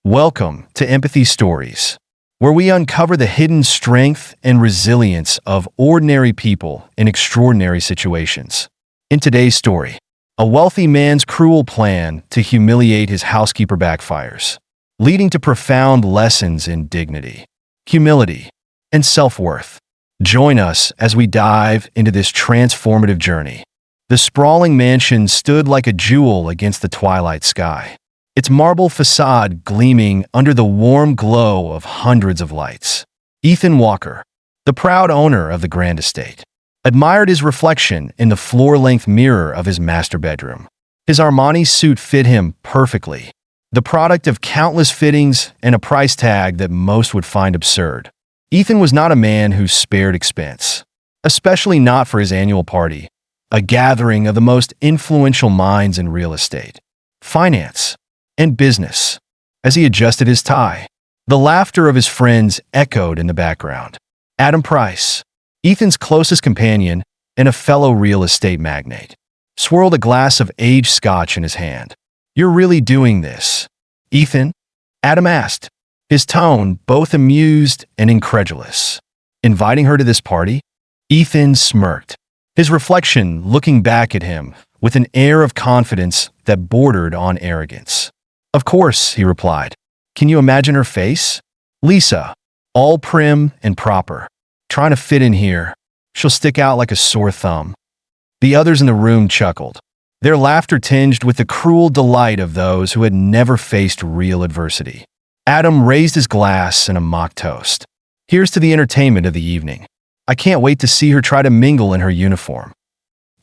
Welcome to Empathy Stories, where we uncover the hidden strength and resilience of ordinary people in extraordinary situations. In today's story, a wealthy man's cruel plan to humiliate his housekeeper backfires, leading to profound lessons in dignity, humility, and self-worth. Join us as we dive into this transformative journey. The sprawling mansion stood like a jewel against the twilight sky, its marble facade gleaming under the warm glow of hundreds of lights. Ethan Walker, the proud owner of the grand estate, admired his reflection in the floor-length mirror of his master bedroom. His Armani suit fit him perfectly, the product of countless fittings and a price tag that most would find absurd. Ethan was not a man who spared expense, especially not for his annual party, a gathering of the most influential minds in real estate, finance, and business. As he adjusted his tie, the laughter of his friends echoed in the background. Adam Price, Ethan's closest companion and a fellow real estate magnate, swirled a glass of aged scotch in his hand. "You're really doing this, Ethan?" Adam asked, his tone both amused and incredulous. "Inviting her to this party?" Ethan smirked, his reflection looking back at him with an air of confidence that bordered on arrogance. "Of course," he replied. "Can you imagine her face? Lisa, all prim and proper, trying to fit in here. She'll stick out like a sore thumb." The others in the room chuckled, their laughter tinged with the cruel delight of those who had never faced real adversity. Adam raised his glass in a mock toast. "Here's to the entertainment of the evening. I can't wait to see her try to mingle in her uniform."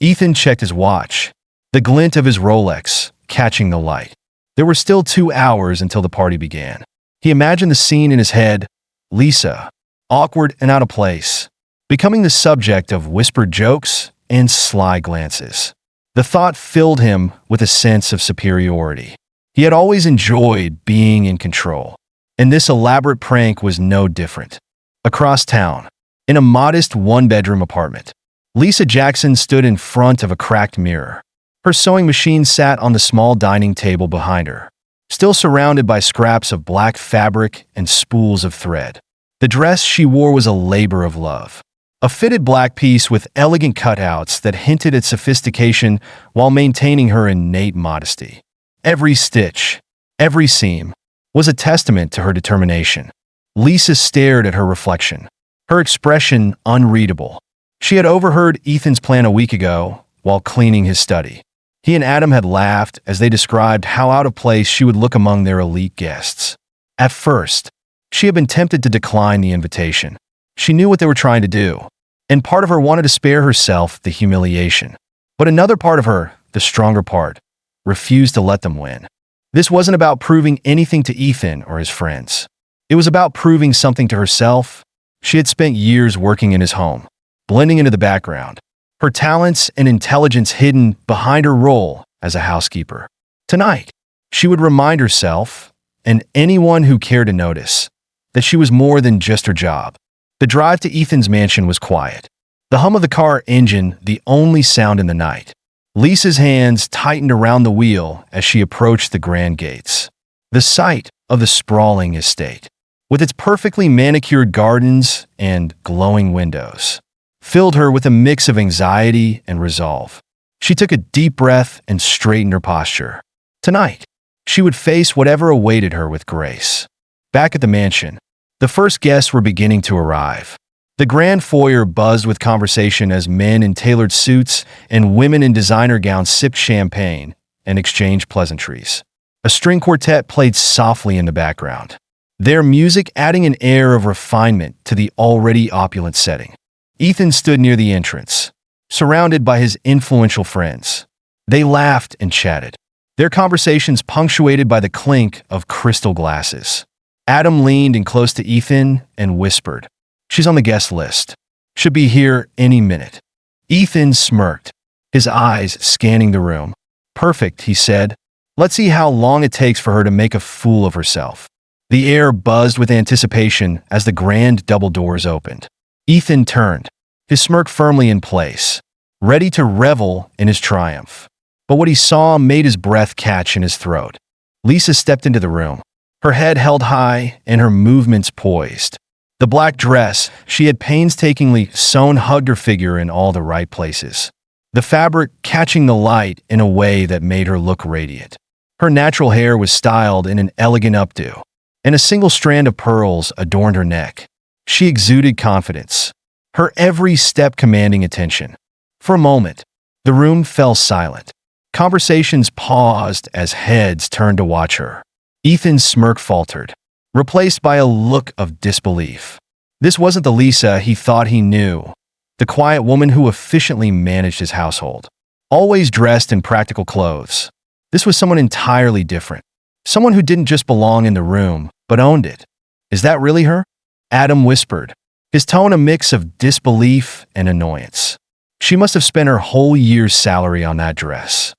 Ethan checked his watch, the glint of his Rolex catching the light. There were still 2 hours until the party began. He imagined the scene in his head: Lisa, awkward and out of place, becoming the subject of whispered jokes and sly glances. The thought filled him with a sense of superiority. He had always enjoyed being in control, and this elaborate prank was no different. Across town, in a modest one-bedroom apartment, Lisa Jackson stood in front of a cracked mirror. Her sewing machine sat on the small dining table behind her, still surrounded by scraps of black fabric and spools of thread. The dress she wore was a labor of love, a fitted black piece with elegant cutouts that hinted at sophistication while maintaining her innate modesty. Every stitch, every seam, was a testament to her determination. Lisa stared at her reflection, her expression unreadable. She had overheard Ethan's plan a week ago while cleaning his study. He and Adam had laughed as they described how out of place she would look among their elite guests. At first, she had been tempted to decline the invitation. She knew what they were trying to do, and part of her wanted to spare herself the humiliation. But another part of her, the stronger part, refused to let them win. This wasn't about proving anything to Ethan or his friends. It was about proving something to herself. She had spent years working in his home, blending into the background, her talents and intelligence hidden behind her role as a housekeeper. Tonight, she would remind herself, and anyone who cared to notice, that she was more than just her job. The drive to Ethan's mansion was quiet, the hum of the car engine the only sound in the night. Lisa's hands tightened around the wheel as she approached the grand gates. The sight of the sprawling estate, with its perfectly manicured gardens and glowing windows, filled her with a mix of anxiety and resolve. She took a deep breath and straightened her posture. Tonight, she would face whatever awaited her with grace. Back at the mansion, the first guests were beginning to arrive. The grand foyer buzzed with conversation as men in tailored suits and women in designer gowns sipped champagne and exchanged pleasantries. A string quartet played softly in the background, their music adding an air of refinement to the already opulent setting. Ethan stood near the entrance, surrounded by his influential friends. They laughed and chatted, their conversations punctuated by the clink of crystal glasses. Adam leaned in close to Ethan and whispered, "She's on the guest list. Should be here any minute." Ethan smirked, his eyes scanning the room. "Perfect," he said. "Let's see how long it takes for her to make a fool of herself." The air buzzed with anticipation as the grand double doors opened. Ethan turned, his smirk firmly in place, ready to revel in his triumph. But what he saw made his breath catch in his throat. Lisa stepped into the room, her head held high and her movements poised. The black dress she had painstakingly sewn hugged her figure in all the right places, the fabric catching the light in a way that made her look radiant. Her natural hair was styled in an elegant updo, and a single strand of pearls adorned her neck. She exuded confidence, her every step commanding attention. For a moment, the room fell silent. Conversations paused as heads turned to watch her. Ethan's smirk faltered, replaced by a look of disbelief. This wasn't the Lisa he thought he knew, the quiet woman who efficiently managed his household, always dressed in practical clothes. This was someone entirely different, someone who didn't just belong in the room, but owned it. "Is that really her?" Adam whispered, his tone a mix of disbelief and annoyance. "She must have spent her whole year's salary on that dress."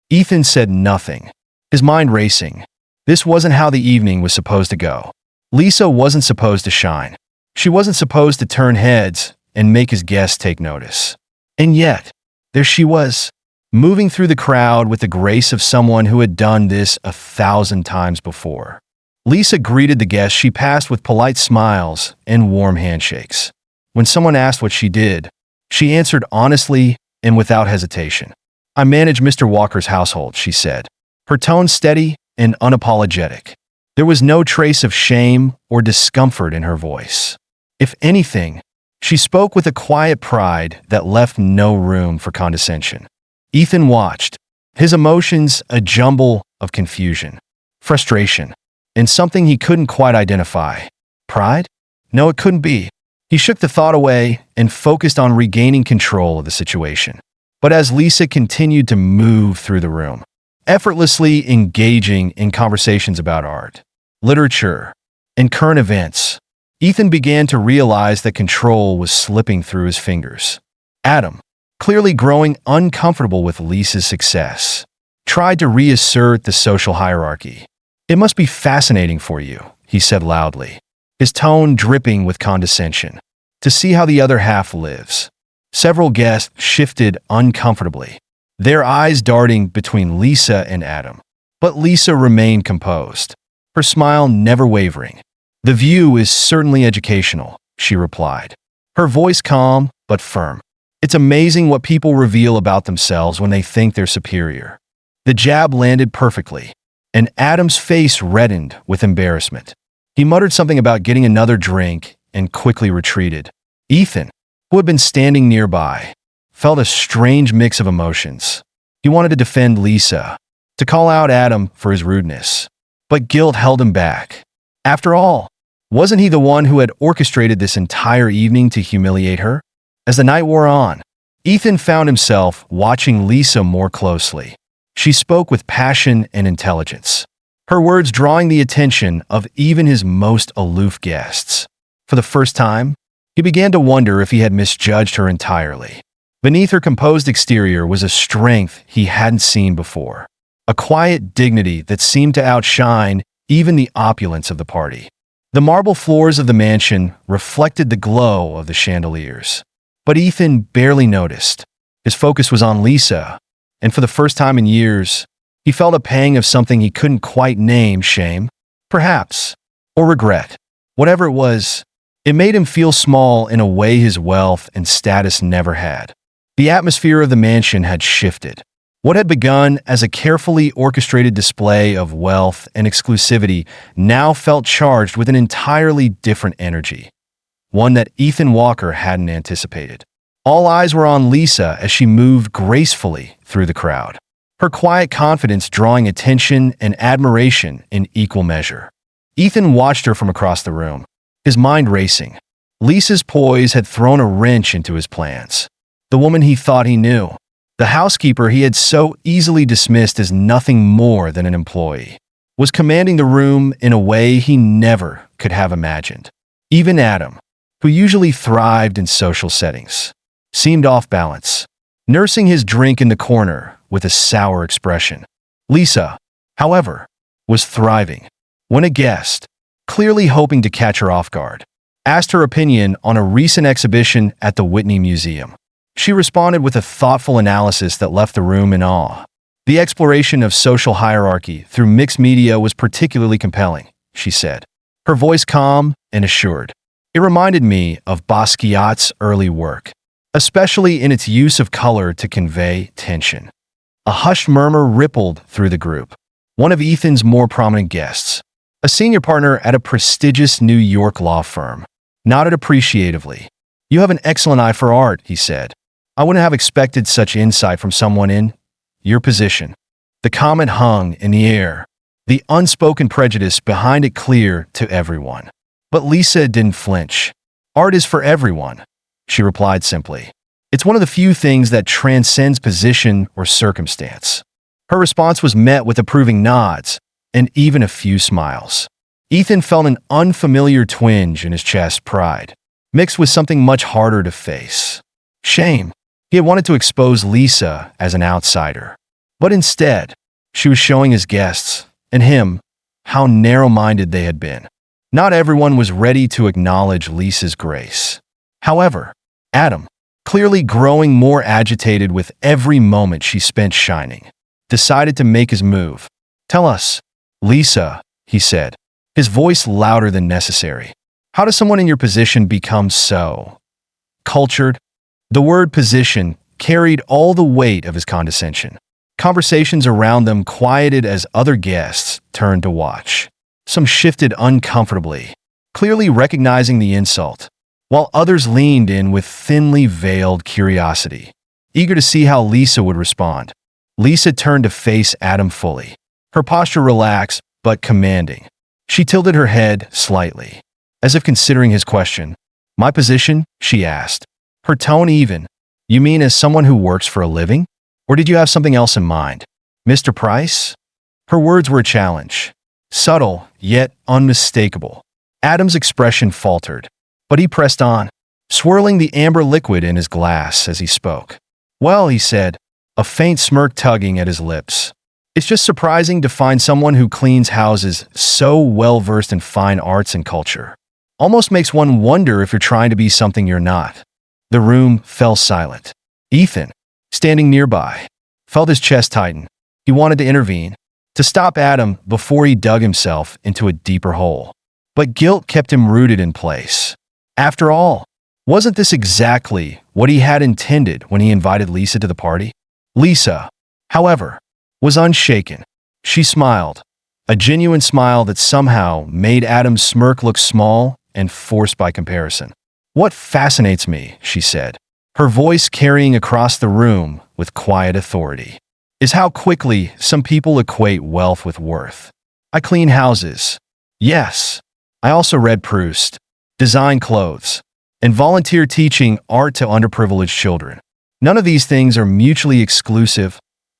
Ethan said nothing, his mind racing. This wasn't how the evening was supposed to go. Lisa wasn't supposed to shine. She wasn't supposed to turn heads and make his guests take notice. And yet, there she was, moving through the crowd with the grace of someone who had done this 1,000 times before. Lisa greeted the guests she passed with polite smiles and warm handshakes. When someone asked what she did, she answered honestly and without hesitation. "I manage Mr. Walker's household," she said, her tone steady and unapologetic. There was no trace of shame or discomfort in her voice. If anything, she spoke with a quiet pride that left no room for condescension. Ethan watched, his emotions a jumble of confusion, frustration, and something he couldn't quite identify. Pride? No, it couldn't be. He shook the thought away and focused on regaining control of the situation. But as Lisa continued to move through the room, effortlessly engaging in conversations about art, literature, and current events, Ethan began to realize that control was slipping through his fingers. Adam, clearly growing uncomfortable with Lisa's success, tried to reassert the social hierarchy. "It must be fascinating for you," he said loudly, his tone dripping with condescension, "to see how the other half lives." Several guests shifted uncomfortably, their eyes darting between Lisa and Adam. But Lisa remained composed, her smile never wavering. "The view is certainly educational," she replied, her voice calm but firm. "It's amazing what people reveal about themselves when they think they're superior." The jab landed perfectly, and Adam's face reddened with embarrassment. He muttered something about getting another drink and quickly retreated. Ethan, who had been standing nearby, felt a strange mix of emotions. He wanted to defend Lisa, to call out Adam for his rudeness, but guilt held him back. After all, wasn't he the one who had orchestrated this entire evening to humiliate her? As the night wore on, Ethan found himself watching Lisa more closely. She spoke with passion and intelligence, her words drawing the attention of even his most aloof guests. For the first time, he began to wonder if he had misjudged her entirely. Beneath her composed exterior was a strength he hadn't seen before, a quiet dignity that seemed to outshine even the opulence of the party. The marble floors of the mansion reflected the glow of the chandeliers, but Ethan barely noticed. His focus was on Lisa, and for the first time in years, he felt a pang of something he couldn't quite name: shame, perhaps, or regret. Whatever it was, it made him feel small in a way his wealth and status never had. The atmosphere of the mansion had shifted. What had begun as a carefully orchestrated display of wealth and exclusivity now felt charged with an entirely different energy, one that Ethan Walker hadn't anticipated. All eyes were on Lisa as she moved gracefully through the crowd, her quiet confidence drawing attention and admiration in equal measure. Ethan watched her from across the room, his mind racing. Lisa's poise had thrown a wrench into his plans. The woman he thought he knew, the housekeeper he had so easily dismissed as nothing more than an employee, was commanding the room in a way he never could have imagined. Even Adam, who usually thrived in social settings, seemed off balance, nursing his drink in the corner with a sour expression. Lisa, however, was thriving. When a guest, clearly hoping to catch her off guard, asked her opinion on a recent exhibition at the Whitney Museum, she responded with a thoughtful analysis that left the room in awe. The exploration of social hierarchy through mixed media was particularly compelling. she said, her voice calm and assured. It reminded me of Basquiat's early work, especially in its use of color to convey tension. A hushed murmur rippled through the group. One of Ethan's more prominent guests, a senior partner at a prestigious New York law firm, nodded appreciatively. You have an excellent eye for art, he said. I wouldn't have expected such insight from someone in your position. The comment hung in the air, the unspoken prejudice behind it clear to everyone. But Lisa didn't flinch. Art is for everyone, she replied simply. It's one of the few things that transcends position or circumstance. Her response was met with approving nods and even a few smiles. Ethan felt an unfamiliar twinge in his chest, pride, mixed with something much harder to face. Shame. He had wanted to expose Lisa as an outsider. But instead, she was showing his guests, and him, how narrow-minded they had been. Not everyone was ready to acknowledge Lisa's grace. However, Adam, clearly growing more agitated with every moment she spent shining, decided to make his move. Tell us, Lisa, he said, his voice louder than necessary. How does someone in your position become so cultured? The word position carried all the weight of his condescension. Conversations around them quieted as other guests turned to watch. Some shifted uncomfortably, clearly recognizing the insult, while others leaned in with thinly veiled curiosity, eager to see how Lisa would respond. Lisa turned to face Adam fully, her posture relaxed but commanding. She tilted her head slightly, as if considering his question. My position? She asked, her tone even. You mean as someone who works for a living? Or did you have something else in mind? Mr. Price? Her words were a challenge, subtle yet unmistakable. Adam's expression faltered, but he pressed on, swirling the amber liquid in his glass as he spoke. Well, he said, a faint smirk tugging at his lips. It's just surprising to find someone who cleans houses so well-versed in fine arts and culture. Almost makes one wonder if you're trying to be something you're not. The room fell silent. Ethan, standing nearby, felt his chest tighten. He wanted to intervene, to stop Adam before he dug himself into a deeper hole. But guilt kept him rooted in place. After all, wasn't this exactly what he had intended when he invited Lisa to the party? Lisa, however, was unshaken. She smiled, a genuine smile that somehow made Adam's smirk look small and forced by comparison. What fascinates me, she said, her voice carrying across the room with quiet authority, is how quickly some people equate wealth with worth. I clean houses. Yes. I also read Proust, design clothes, and volunteer teaching art to underprivileged children. None of these things are mutually exclusive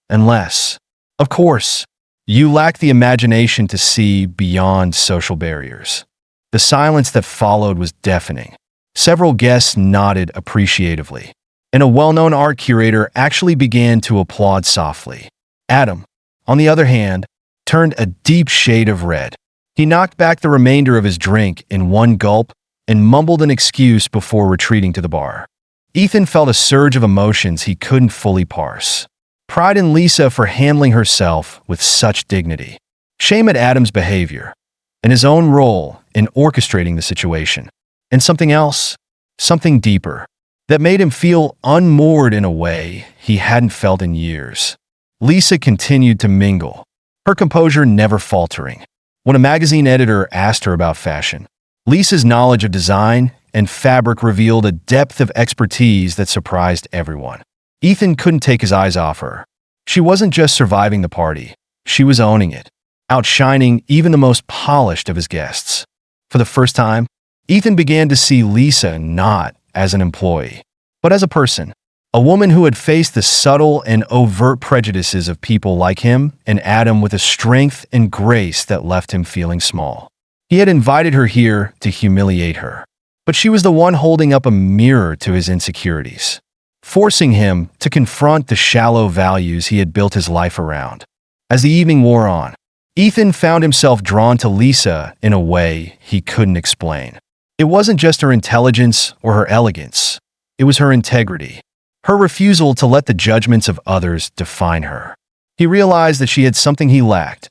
unless, of course, you lack the imagination to see beyond social barriers. The silence that followed was deafening. Several guests nodded appreciatively, and a well-known art curator actually began to applaud softly. Adam, on the other hand, turned a deep shade of red. He knocked back the remainder of his drink in one gulp and mumbled an excuse before retreating to the bar. Ethan felt a surge of emotions he couldn't fully parse. Pride in Lisa for handling herself with such dignity. Shame at Adam's behavior, and his own role in orchestrating the situation. And something else, something deeper, that made him feel unmoored in a way he hadn't felt in years. Lisa continued to mingle, her composure never faltering. When a magazine editor asked her about fashion, Lisa's knowledge of design and fabric revealed a depth of expertise that surprised everyone. Ethan couldn't take his eyes off her. She wasn't just surviving the party, she was owning it, outshining even the most polished of his guests. For the first time, Ethan began to see Lisa not as an employee, but as a person, a woman who had faced the subtle and overt prejudices of people like him and Adam with a strength and grace that left him feeling small. He had invited her here to humiliate her, but she was the one holding up a mirror to his insecurities, forcing him to confront the shallow values he had built his life around. As the evening wore on, Ethan found himself drawn to Lisa in a way he couldn't explain. It wasn't just her intelligence or her elegance. It was her integrity, her refusal to let the judgments of others define her. He realized that she had something he lacked,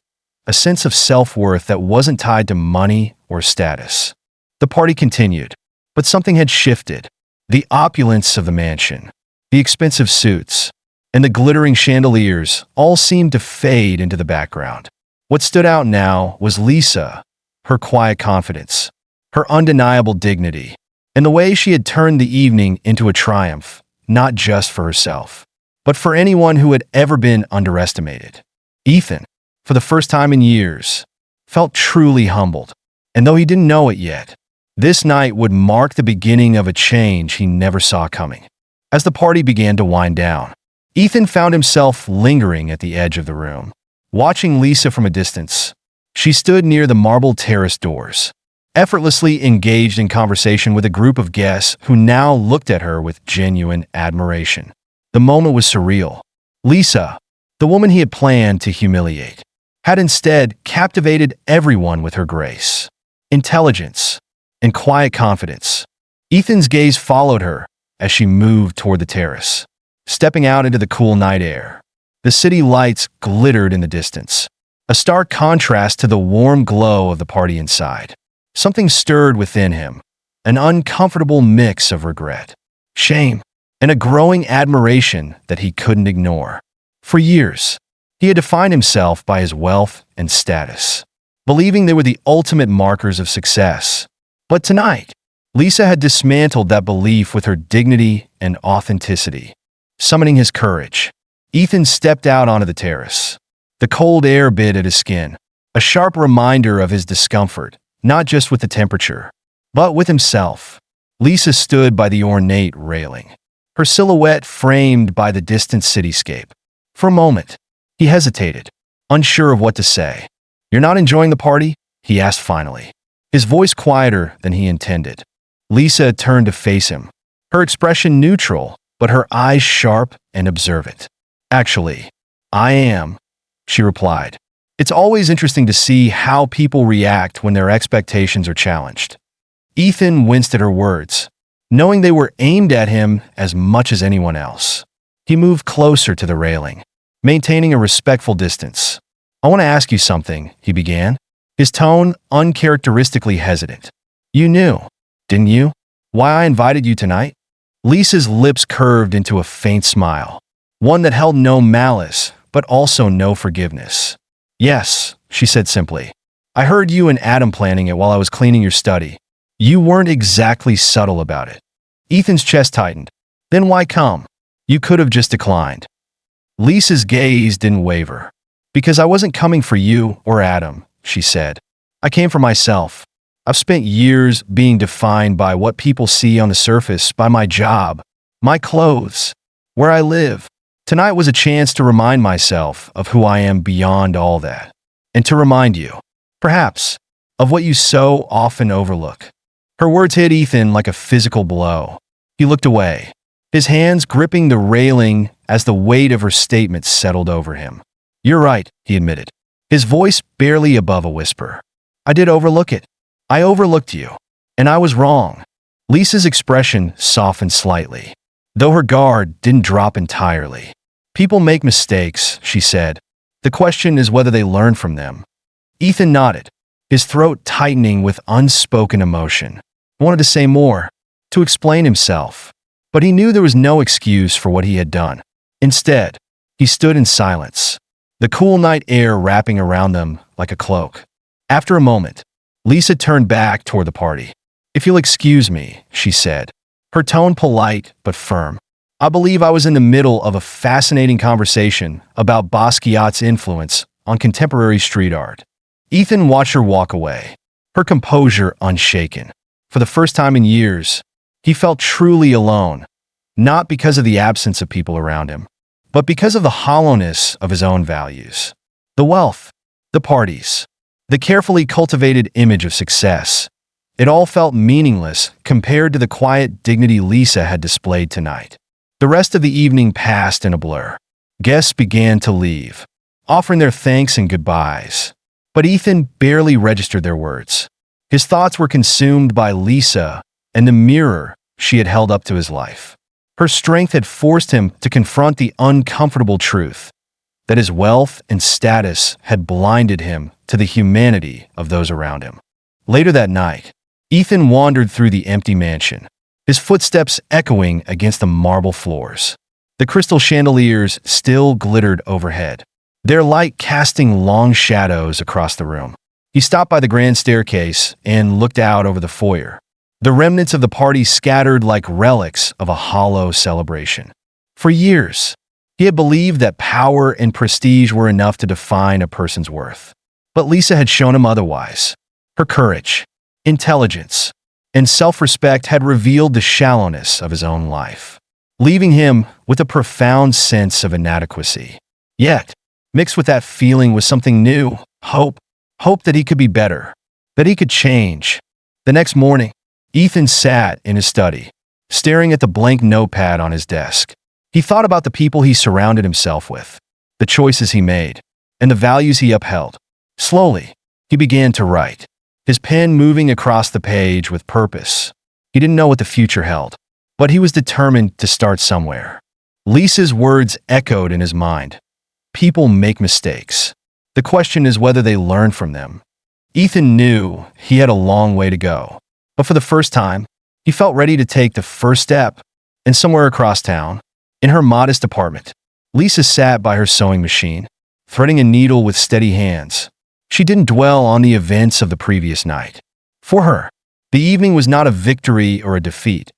a sense of self-worth that wasn't tied to money or status. The party continued, but something had shifted. The opulence of the mansion, the expensive suits, and the glittering chandeliers all seemed to fade into the background. What stood out now was Lisa, her quiet confidence, her undeniable dignity, and the way she had turned the evening into a triumph, not just for herself, but for anyone who had ever been underestimated. Ethan, for the first time in years, felt truly humbled, and though he didn't know it yet, this night would mark the beginning of a change he never saw coming. As the party began to wind down, Ethan found himself lingering at the edge of the room, watching Lisa from a distance. She stood near the marble terrace doors, effortlessly engaged in conversation with a group of guests who now looked at her with genuine admiration. The moment was surreal. Lisa, the woman he had planned to humiliate, had instead captivated everyone with her grace, intelligence, and quiet confidence. Ethan's gaze followed her as she moved toward the terrace, stepping out into the cool night air. The city lights glittered in the distance, a stark contrast to the warm glow of the party inside. Something stirred within him, an uncomfortable mix of regret, shame, and a growing admiration that he couldn't ignore. For years, he had defined himself by his wealth and status, believing they were the ultimate markers of success. But tonight, Lisa had dismantled that belief with her dignity and authenticity. Summoning his courage, Ethan stepped out onto the terrace. The cold air bit at his skin, a sharp reminder of his discomfort, not just with the temperature, but with himself. Lisa stood by the ornate railing, her silhouette framed by the distant cityscape. For a moment, he hesitated, unsure of what to say. "You're not enjoying the party?" he asked finally, his voice quieter than he intended. Lisa turned to face him, her expression neutral, but her eyes sharp and observant. "Actually, I am," she replied. "It's always interesting to see how people react when their expectations are challenged." Ethan winced at her words, knowing they were aimed at him as much as anyone else. He moved closer to the railing, maintaining a respectful distance. "I want to ask you something," he began, his tone uncharacteristically hesitant. "You knew, didn't you, why I invited you tonight?" Lisa's lips curved into a faint smile, one that held no malice, but also no forgiveness. "Yes," she said simply. "I heard you and Adam planning it while I was cleaning your study. You weren't exactly subtle about it." Ethan's chest tightened. "Then why come? You could have just declined." Lisa's gaze didn't waver. "Because I wasn't coming for you or Adam," she said. "I came for myself. I've spent years being defined by what people see on the surface, by my job, my clothes, where I live. Tonight was a chance to remind myself of who I am beyond all that, and to remind you, perhaps, of what you so often overlook." Her words hit Ethan like a physical blow. He looked away, his hands gripping the railing as the weight of her statement settled over him. "You're right," he admitted, his voice barely above a whisper. "I did overlook it. I overlooked you, and I was wrong." Lisa's expression softened slightly, though her guard didn't drop entirely. "People make mistakes," she said. "The question is whether they learn from them." Ethan nodded, his throat tightening with unspoken emotion. He wanted to say more, to explain himself, but he knew there was no excuse for what he had done. Instead, he stood in silence, the cool night air wrapping around them like a cloak. After a moment, Lisa turned back toward the party. "If you'll excuse me," she said, her tone polite but firm. "I believe I was in the middle of a fascinating conversation about Basquiat's influence on contemporary street art." Ethan watched her walk away, her composure unshaken. For the first time in years, he felt truly alone, not because of the absence of people around him, but because of the hollowness of his own values. The wealth, the parties, the carefully cultivated image of success, it all felt meaningless compared to the quiet dignity Lisa had displayed tonight. The rest of the evening passed in a blur. Guests began to leave, offering their thanks and goodbyes. But Ethan barely registered their words. His thoughts were consumed by Lisa and the mirror she had held up to his life. Her strength had forced him to confront the uncomfortable truth that his wealth and status had blinded him to the humanity of those around him. Later that night, Ethan wandered through the empty mansion, his footsteps echoing against the marble floors. The crystal chandeliers still glittered overhead, their light casting long shadows across the room. He stopped by the grand staircase and looked out over the foyer, the remnants of the party scattered like relics of a hollow celebration. For years, he had believed that power and prestige were enough to define a person's worth. But Lisa had shown him otherwise. Her courage, intelligence, and self-respect had revealed the shallowness of his own life, leaving him with a profound sense of inadequacy. Yet, mixed with that feeling was something new, hope that he could be better, that he could change. The next morning, Ethan sat in his study, staring at the blank notepad on his desk. He thought about the people he surrounded himself with, the choices he made, and the values he upheld. Slowly, he began to write, his pen moving across the page with purpose. He didn't know what the future held, but he was determined to start somewhere. Lisa's words echoed in his mind. People make mistakes. The question is whether they learn from them. Ethan knew he had a long way to go, but for the first time, he felt ready to take the first step. And somewhere across town, in her modest apartment, Lisa sat by her sewing machine, threading a needle with steady hands. She didn't dwell on the events of the previous night. For her, the evening was not a victory or a defeat.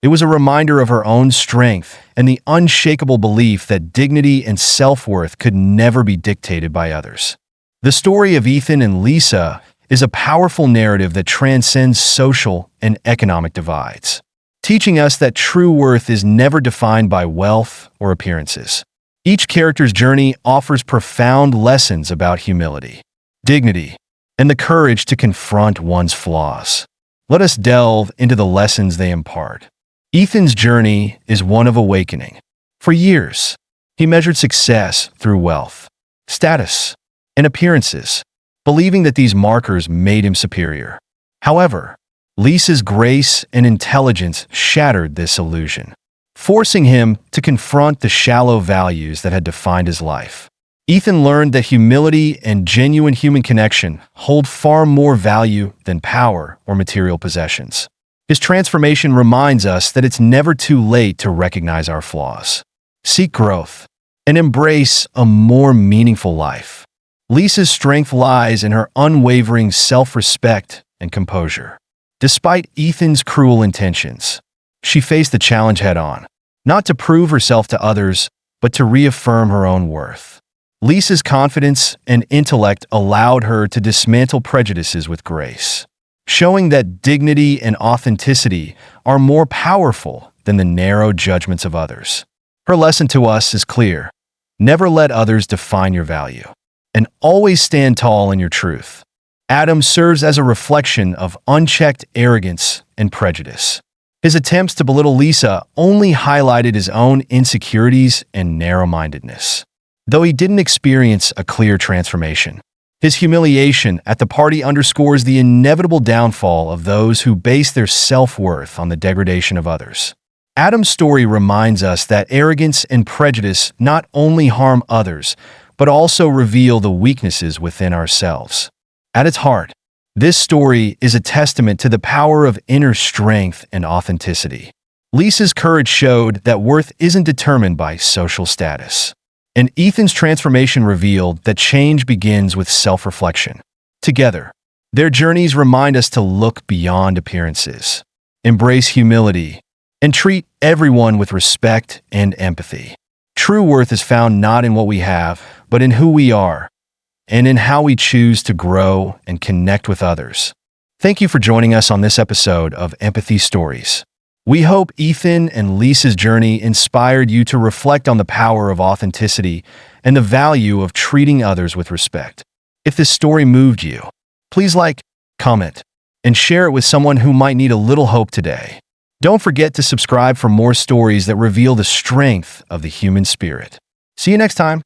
It was a reminder of her own strength and the unshakable belief that dignity and self-worth could never be dictated by others. The story of Ethan and Lisa is a powerful narrative that transcends social and economic divides, teaching us that true worth is never defined by wealth or appearances. Each character's journey offers profound lessons about humility, dignity, and the courage to confront one's flaws. Let us delve into the lessons they impart. Ethan's journey is one of awakening. For years, he measured success through wealth, status, and appearances, believing that these markers made him superior. However, Lisa's grace and intelligence shattered this illusion, forcing him to confront the shallow values that had defined his life. Ethan learned that humility and genuine human connection hold far more value than power or material possessions. His transformation reminds us that it's never too late to recognize our flaws, seek growth, and embrace a more meaningful life. Lisa's strength lies in her unwavering self-respect and composure. Despite Ethan's cruel intentions, she faced the challenge head-on, not to prove herself to others, but to reaffirm her own worth. Lisa's confidence and intellect allowed her to dismantle prejudices with grace, showing that dignity and authenticity are more powerful than the narrow judgments of others. Her lesson to us is clear: never let others define your value, and always stand tall in your truth. Adam serves as a reflection of unchecked arrogance and prejudice. His attempts to belittle Lisa only highlighted his own insecurities and narrow-mindedness. Though he didn't experience a clear transformation, his humiliation at the party underscores the inevitable downfall of those who base their self-worth on the degradation of others. Adam's story reminds us that arrogance and prejudice not only harm others, but also reveal the weaknesses within ourselves. At its heart, this story is a testament to the power of inner strength and authenticity. Lisa's courage showed that worth isn't determined by social status, and Ethan's transformation revealed that change begins with self-reflection. Together, their journeys remind us to look beyond appearances, embrace humility, and treat everyone with respect and empathy. True worth is found not in what we have, but in who we are, and in how we choose to grow and connect with others. Thank you for joining us on this episode of Empathy Stories. We hope Ethan and Lisa's journey inspired you to reflect on the power of authenticity and the value of treating others with respect. If this story moved you, please like, comment, and share it with someone who might need a little hope today. Don't forget to subscribe for more stories that reveal the strength of the human spirit. See you next time.